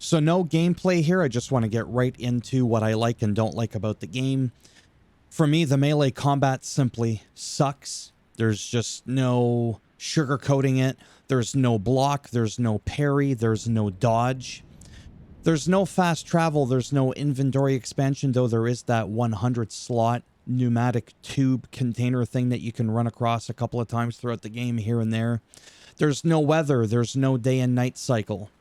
So no gameplay here. I just want to get right into what I like and don't like about the game. For me, the melee combat simply sucks. There's just no sugarcoating it. There's no block. There's no parry. There's no dodge. There's no fast travel. There's no inventory expansion, though there is that 100 slot pneumatic tube container thing that you can run across a couple of times throughout the game here and there. There's no weather. There's no day and night cycle.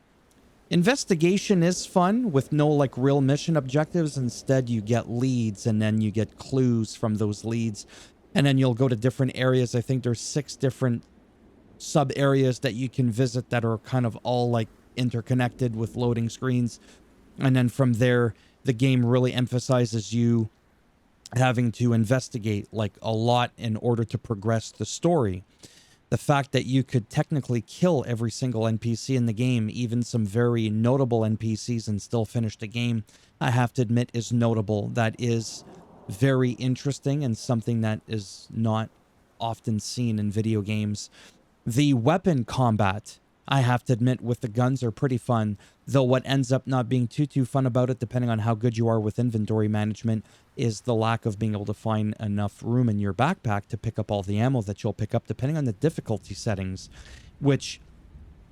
Investigation is fun with no like real mission objectives. Instead, you get leads and then you get clues from those leads. And then you'll go to different areas. I think there's 6 different sub areas that you can visit that are kind of all like interconnected with loading screens. And then from there, the game really emphasizes you having to investigate like a lot in order to progress the story. The fact that you could technically kill every single NPC in the game, even some very notable NPCs, and still finish the game, I have to admit is notable. That is very interesting and something that is not often seen in video games. The weapon combat, I have to admit, with the guns are pretty fun, though what ends up not being too fun about it, depending on how good you are with inventory management, is the lack of being able to find enough room in your backpack to pick up all the ammo that you'll pick up, depending on the difficulty settings, which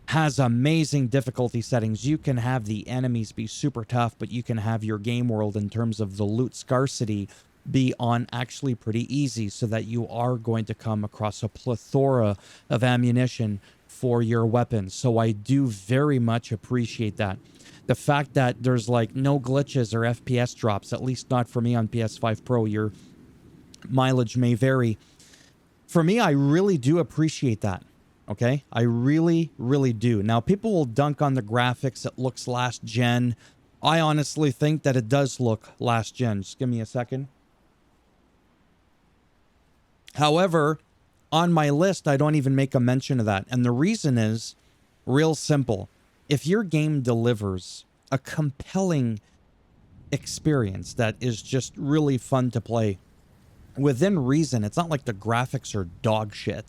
has amazing difficulty settings. You can have the enemies be super tough, but you can have your game world in terms of the loot scarcity be on actually pretty easy, so that you are going to come across a plethora of ammunition for your weapons. So I do very much appreciate that. The fact that there's like no glitches or FPS drops, at least not for me on PS5 Pro. Your mileage may vary. For me, I really do appreciate that. Okay? I really do. Now, people will dunk on the graphics. It looks last gen. I honestly think that it does look last gen. Just give me a second. However, on my list, I don't even make a mention of that. And the reason is real simple. If your game delivers a compelling experience that is just really fun to play, within reason, it's not like the graphics are dog shit,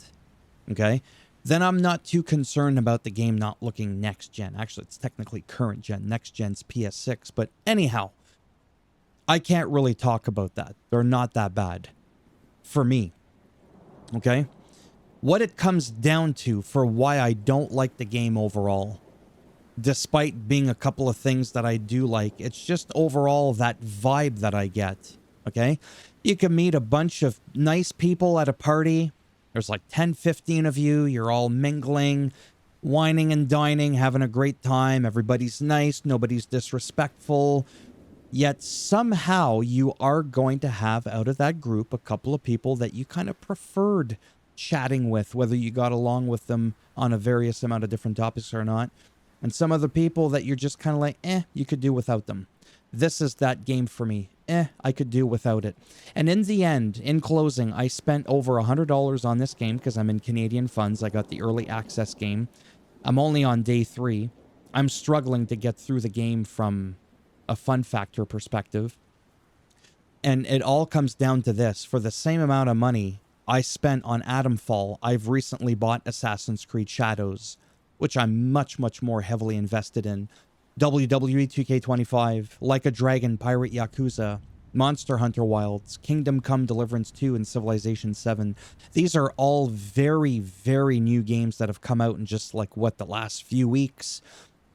okay? Then I'm not too concerned about the game not looking next gen. Actually, it's technically current gen. Next gen's PS6. But anyhow, I can't really talk about that. They're not that bad for me, okay? What it comes down to for why I don't like the game overall, despite being a couple of things that I do like, it's just overall that vibe that I get, okay? You can meet a bunch of nice people at a party. There's like 10, 15 of you. You're all mingling, whining and dining, having a great time. Everybody's nice. Nobody's disrespectful. Yet somehow you are going to have out of that group a couple of people that you kind of preferred chatting with, whether you got along with them on a various amount of different topics or not. And some other people that you're just kind of like, you could do without them. This is that game for me. I could do without it. And in the end, in closing, I spent over $100 on this game because I'm in Canadian funds. I got the early access game. I'm only on day 3. I'm struggling to get through the game from a fun factor perspective. And it all comes down to this. For the same amount of money I spent on Atomfall, I've recently bought Assassin's Creed Shadows, which I'm much more heavily invested in. WWE 2K25, Like a Dragon, Pirate Yakuza, Monster Hunter Wilds, Kingdom Come Deliverance 2, and Civilization 7. These are all very new games that have come out in just like, what, the last few weeks.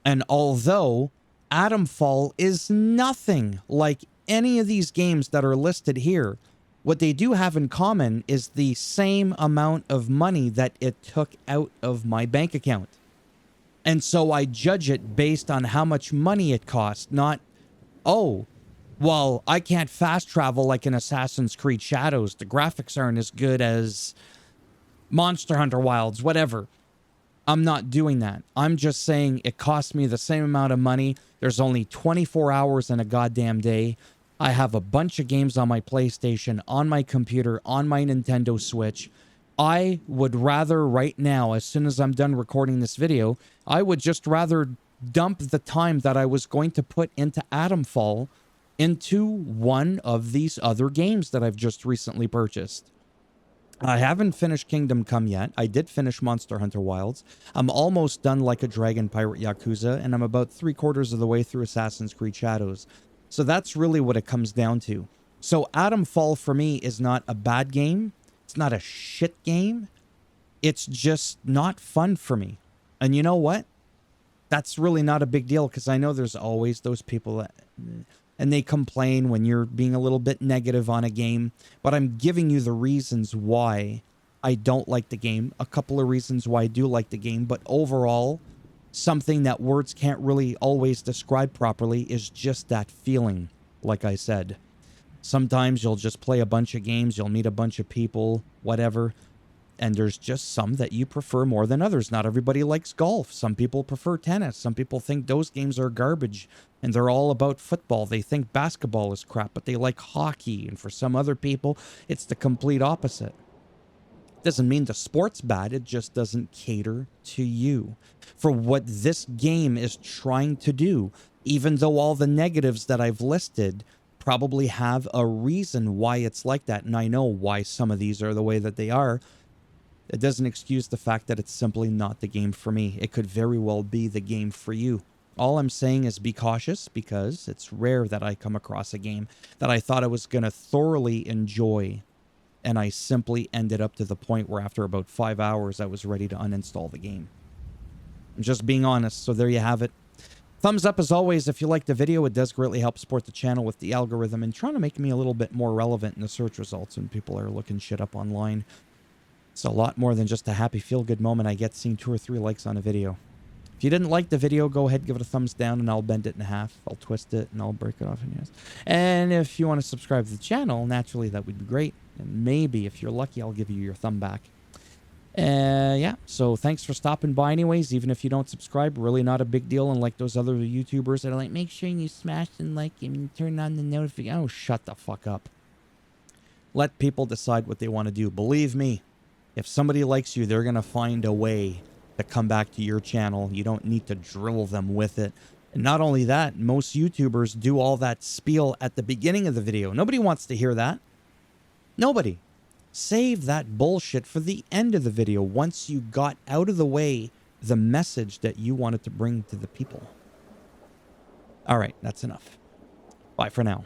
And although Atomfall is nothing like any of these games that are listed here, what they do have in common is the same amount of money that it took out of my bank account. And so I judge it based on how much money it cost, not, oh, well, I can't fast travel like in Assassin's Creed Shadows. The graphics aren't as good as Monster Hunter Wilds, whatever. I'm not doing that. I'm just saying it cost me the same amount of money. There's only 24 hours in a goddamn day. I have a bunch of games on my PlayStation, on my computer, on my Nintendo Switch. I would rather right now, as soon as I'm done recording this video, I would just rather dump the time that I was going to put into Atomfall into one of these other games that I've just recently purchased. I haven't finished Kingdom Come yet. I did finish Monster Hunter Wilds. I'm almost done Like a Dragon Pirate Yakuza, and I'm about 3/4 of the way through Assassin's Creed Shadows. So that's really what it comes down to. So Atomfall for me is not a bad game. It's not a shit game. It's just not fun for me. And you know what? That's really not a big deal because I know there's always those people that, and they complain when you're being a little bit negative on a game, but I'm giving you the reasons why I don't like the game, a couple of reasons why I do like the game, but overall, something that words can't really always describe properly is just that feeling, like I said. Sometimes you'll just play a bunch of games, you'll meet a bunch of people, whatever, and there's just some that you prefer more than others. Not everybody likes golf. Some people prefer tennis. Some people think those games are garbage and they're all about football. They think basketball is crap, but they like hockey. And for some other people, it's the complete opposite. Doesn't mean the sport's bad, it just doesn't cater to you for what this game is trying to do. Even though all the negatives that I've listed probably have a reason why it's like that, and I know why some of these are the way that they are, it doesn't excuse the fact that it's simply not the game for me. It could very well be the game for you. All I'm saying is be cautious because it's rare that I come across a game that I thought I was going to thoroughly enjoy, and I simply ended up to the point where after about 5 hours I was ready to uninstall the game. I'm just being honest, so there you have it. Thumbs up as always if you liked the video. It does greatly help support the channel with the algorithm and trying to make me a little bit more relevant in the search results when people are looking shit up online. It's a lot more than just a happy feel-good moment I get seeing 2 or 3 likes on a video. If you didn't like the video, go ahead, give it a thumbs down, and I'll bend it in half. I'll twist it, and I'll break it off in half. And if you want to subscribe to the channel, naturally, that would be great. And maybe, if you're lucky, I'll give you your thumb back. Yeah, so thanks for stopping by anyways. Even if you don't subscribe, really not a big deal. And like those other YouTubers that are like, make sure you smash and like and turn on the notification. Oh, shut the fuck up. Let people decide what they want to do. Believe me. If somebody likes you, they're going to find a way to come back to your channel. You don't need to drill them with it. And not only that, most YouTubers do all that spiel at the beginning of the video. Nobody wants to hear that. Nobody. Save that bullshit for the end of the video once you got out of the way the message that you wanted to bring to the people. All right, that's enough. Bye for now.